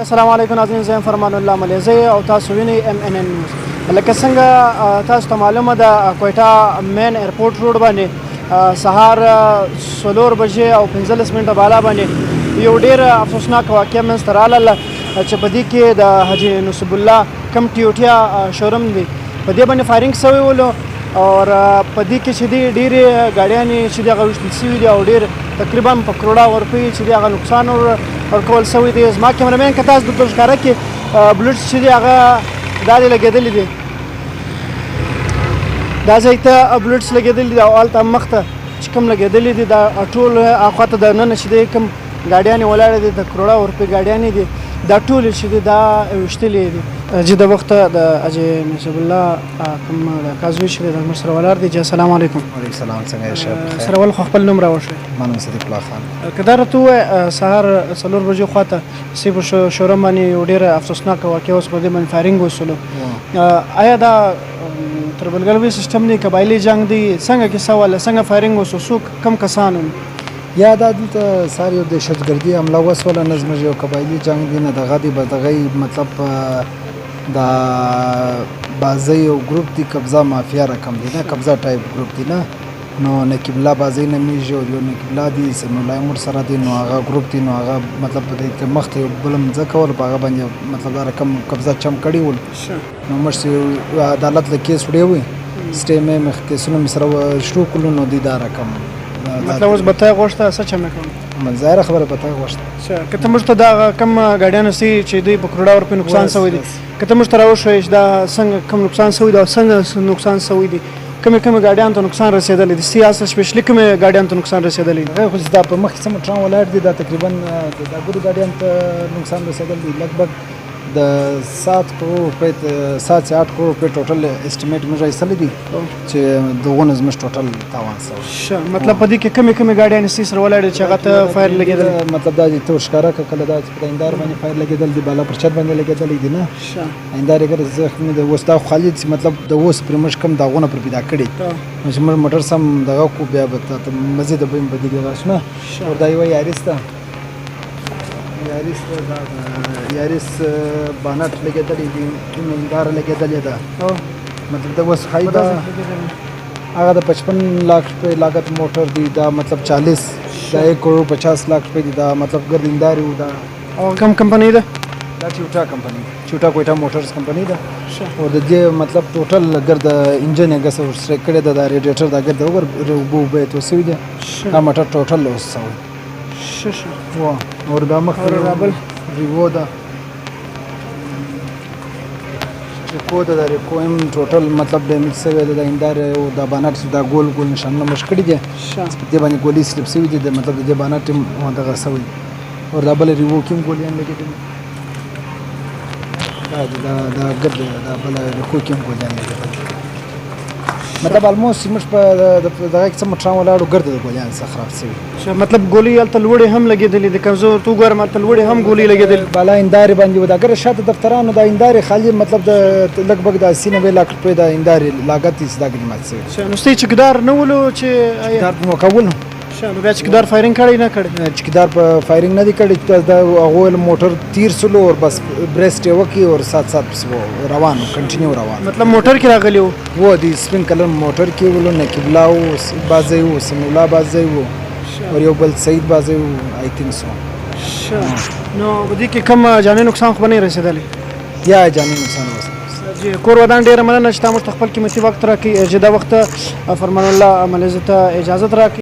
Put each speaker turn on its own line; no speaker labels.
السلام علیکم ناظرین، زه یم فرمان الله ملیزی او تاسو وینئ MNN نیوز. لکه څنګه تاسو ته معلومه ده، کویټه مین ایرپورټ روډ باندې سهار 4 بجې او 15 منټه بالا باندې یو ډېر افسوسناک واقعه منځته راغله چې په دې کې د حاجي نصیب الله کم ټیوټیا شوروم دی، په دې باندې فایرنګ شوی ولو او په دې کې چې دی ډېرې ګاډیانې چې دي هغه ویشتل شوي دي او ډېر تقریبا په کروڑه روپۍ چې دی هغه نقصان ورکول شوی دی. زما کیمرمین که تاسو دلته ښکاره کړي بلوټس چې دی هغه دا دی لګېدلي دي، دا ځای ته بلوټس لګېدلي دي او هلته مخ ته چې کوم لګېدلي دي دا ټول هاخوا ته دننه چې دی کوم ګاډیانې ولاړې دي د کروڑه روپۍ ګاډیانې دي، دا ټولې چې دي دا ویشتلې دي. چې د وخته د حاجي نصیب الله کوم کازوی چې دی د موږ سره ولاړ دی. السلام علیکم.
وعلیکم السلام. څنګه یې شب؟
سره ول خو خپل نوم راوښوئ.
منم صدیق الله خان.
که دا راته ووایه سهار 4 بجې خواته سی په شوروم باندې یو ډېره افسوسناکه واقعه اوس په دې باندې فایرنګ وسولو، آیا دا تربلګلوي سیستم دی، قبایلي جنګ دی، څنګه کیسه وله، څنګه فایرنګ وسو، څوک کم کسان وو؟
یا دا دلته سار یو دهشتګردي حمله وسوله، نه زموږ یو قبایلي جنګ دی، نه دغه دی، دغه مطلب د بازۍ یو ګروپ دی، قبضه مافیا رقم دی، نه قبضه ټایپ ګروپ دی، نه نو نقیب الله بازۍ نومیږي او یو نقیب الله دی سمیع الله مور سره دی، نو هغه ګروپ دی، نو هغه مطلب په دې کې مخته یو بل مځکه ول په هغه باندې مطلب دا رقم قبضه چم کړي ول، نو موږ عدالت له کیس وړی وي سټې مې مخ کیسونه مې سره شروع کړو، نو دی دا رقم
مطلب اوس به ته غوښته څه چم نه کوم
ظاهره خبره به ته غوښته
که ته موږ ته دا کم ګاډیان سي چې دوی په کروڑه روپۍ نقصان شوی دی، که ته موږ ته راوښویې دا څنګه کم نقصان شوی دی او څنګه نقصان شوی دی، کومې کومې ګاډیانو ته نقصان رسېدلی دی، سیاسه سپیشلي کومې ګاډیانو ته نقصان رسېدلی دی؟
هغه خو دا په مخکې څه موټران ولاړ دي، دا تقریبا د ګودو ګاډیانو ته نقصان رسېدلی دی، لګبګ د 7 کروڑ روپۍ 7 سے 8 کروڑ روپۍ ټوټل اسټیمیټ موږ ایستلی دي چې دغونه زموږ ټوټل تاوان شوی.
مطلب په دې کې کومې کومې ګاډیانې ستاسې سره ولاړې چې هغه ته فایر لګېدل؟
مطلب دا چې ته ورښکاره کړه کله دا چې په هنداره باندې فایر لګېدل دي، بالا پر چت باندې لګېدلی دي، نه هندارې ګر زخمي دی. اوس دا خو خالي چې مطلب د اوس پرې موږ کم داغونه پر پیدا کړي، نو چې موږ موټر سم دغه کو بیا به ته مزید به یې بدلېږي راشنه. او دا یوه یاریس ده، یاریس بانټ لګېدلی دي، کومه هنداره لګېدلې ده، مطلب دا اوس ښایي دا هغه د 55 लाख روپۍ لاګت موټر دی، دا مطلب 40 دا 1 کروڑ 50 लाख روپۍ دی، دا مطلب ګرد هندارې و. دا
او کوم کمپنۍ ده؟
دا ټیوټا کمپنۍ، ټیوټا کویټا موټرز کمپنۍ ده، او د دې مطلب ټوټل ګرد انجن یې ګسه ورسره کړې ده، دا ریډیټر دا ګرد اوبه اوبه یې توسوي دي، دا موټر ټوټل اوس سوی و. اور دا مخکې ریوو ده، ریکو ده، دا ریکو هم ټوټل مطلب ډیمیج شوی ده، د هندارې او دا بانټ دا ګول ګول نشانونه مش کړي دي، په دې باندې ګولۍ سلپ شوي دي، مطلب د دې بانټ هم دغه شوی، او دا بله ریوو کې هم ګولۍ هم لګېدلي، دا ګرد دا بله ریکو کې هم ګولۍ هم لګېدلي، مطلب الموست موږ په دغه کې څه موټران ولاړو ګرد د ګولیانو څخه خراب شوي،
مطلب ګولۍ هلته لوړې هم لګېدلې دي، که زه ورته وګورم هلته لوړې هم ګولۍ لګېدلې
بالا هندارې باندې و. دا ګره شاته دفترانو دا هندارې خالي مطلب د لګبګ د 80-90 लाख روپۍ د هندارې لاګت یې دا ګرې مات شوي.
نو ستاسې چکدار نه ولو چې
چکدار په موقع ولو،
نو بیا چکدار فایرنګ کړی نه کړی؟
چکدار په فایرنګ نه دی کړی، دا هغوی موټر تیر سلو اور بس بریسټ یې وکړي اور سات سات پسې روان کنټینیو روان،
مطلب موټر کې راغلی
و د سپین کلر موټر کې ولو، نقیب الله و، بازۍ و، سمیع الله بازۍ و، اور یو بل سعید بازۍ و، آی تھنک سو.
نو په دې کې کوم جاني نقصان خو به نه رسېدلی؟
یا جاني نقصان وسه.
کور ودان ډېره مننه چې تا موږ ته خپل قیمتي وخت راکړي، چې دا وخت فرمان الله ملیزي ته اجازت راکړي.